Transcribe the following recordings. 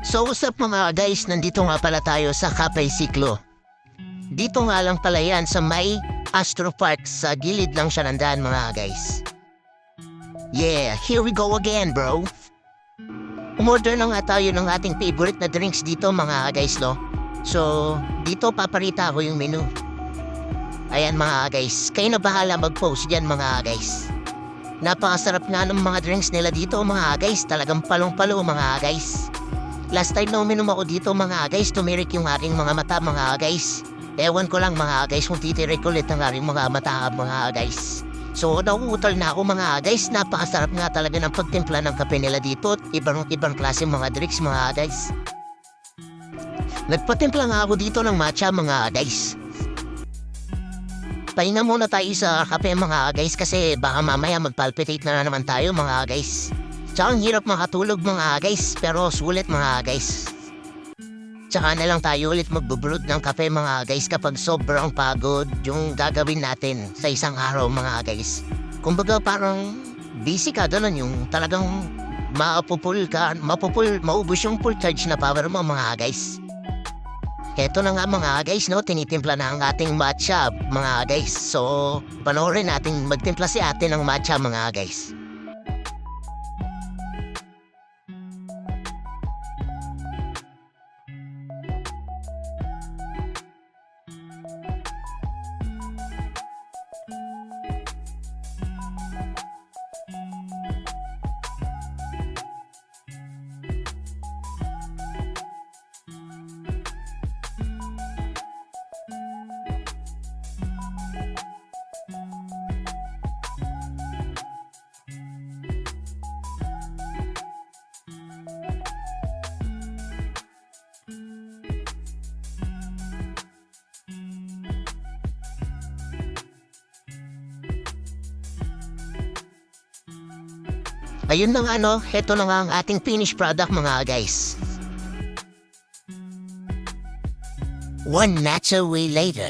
So what's up mga guys, nandito nga pala tayo sa Kapay Siklo. Dito nga lang pala yan sa may Astro Park, sa gilid lang siya ng daan mga guys. Yeah, here we go again bro. Umorder na nga tayo ng ating favorite na drinks dito mga guys no. So dito paparita ko yung menu. Ayan mga guys, kayo na bahala mag-post dyan mga guys. Napakasarap nga ng mga drinks nila dito mga guys, talagang palong-palo mga guys. Last time na uminom ako dito mga guys, tumirik yung aking mga mata mga guys. Ewan ko lang mga guys kung titirik ulit ang aking mga mata mga guys. So nauutol na ako mga guys, napakasarap nga talaga ng pagtimpla ng kape nila dito at ibang klase mga drinks mga guys. Nagpatimpla nga ako dito ng matcha mga guys. Pahinga muna tayo sa kape mga guys kasi baka mamaya magpalpitate na naman tayo mga guys. Tsaka ang hirap makatulog mga guys, pero sulit mga guys. Tsaka na lang tayo ulit magbubrod ng kape mga guys kapag sobrang pagod yung gagawin natin sa isang araw mga guys. Kumbaga parang busy ka, ganun yung talagang maubos yung full charge na power mo mga guys. Eto na nga mga guys no, tinitimpla na ang ating matcha mga guys. So panoorin natin magtimpla si ate ng matcha mga guys. Ayun na nga no, heto na nga ang ating finished product mga guys. One natural way later.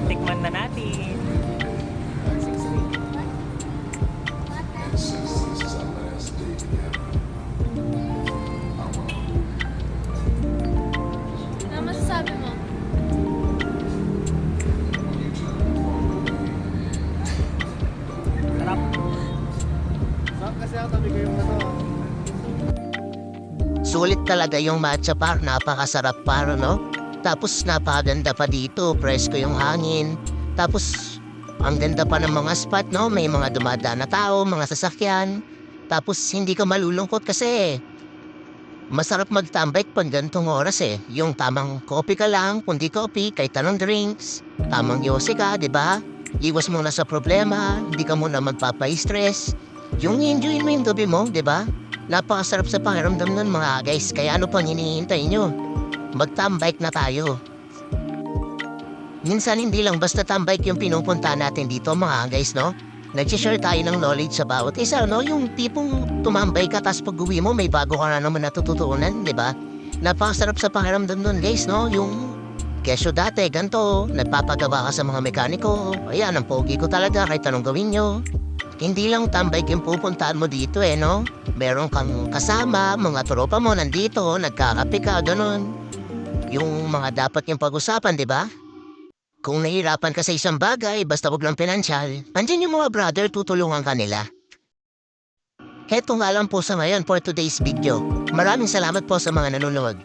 Tikman na natin. Ano masasabi mo? Sarap. Kasi ako tabi ko yung ano. Sulit talaga yung matcha par, napakasarap par no? Tapos napaganda pa dito, presko yung hangin. Tapos ang ganda pa ng mga spot no, may mga dumadaan na tao, mga sasakyan. Tapos hindi ka malulungkot kasi masarap magtambay pag ganitong oras eh. Yung tamang kopi ka lang, kundi kopi, kahit anong drinks. Tamang yose ka, di ba? Iwas muna sa problema, hindi ka muna magpapa-stress. Yung enjoy mo yung gabi mo, di ba? Napakasarap sa pakiramdam nun mga guys. Kaya ano pang hinihintay nyo? Magtambike na tayo. Minsan hindi lang basta tambike yung pinupunta natin dito mga guys, no? Nag-share tayo ng knowledge sa bawat isa, no? Yung tipong tumambay ka tapos pag uwi mo may bago ka na naman natututunan, di ba? Napakasarap sa pakiramdam nun guys, no? Yung kesyo dati, ganito, nagpapagawa ka sa mga mekaniko. Ayan, ang pogi ko talaga kahit anong gawin nyo. Hindi lang tambay yung pupuntahan mo dito eh, no? Meron kang kasama, mga tropa mo nandito, nagkakape ka, ganun. Yung mga dapat yung pag-usapan, di ba? Kung nahihirapan ka sa isang bagay, basta wag lang pinansyal, andyan yung mga brother, tutulungan ka nila. Heto nga lang po sa ngayon for today's video. Maraming salamat po sa mga nanonood.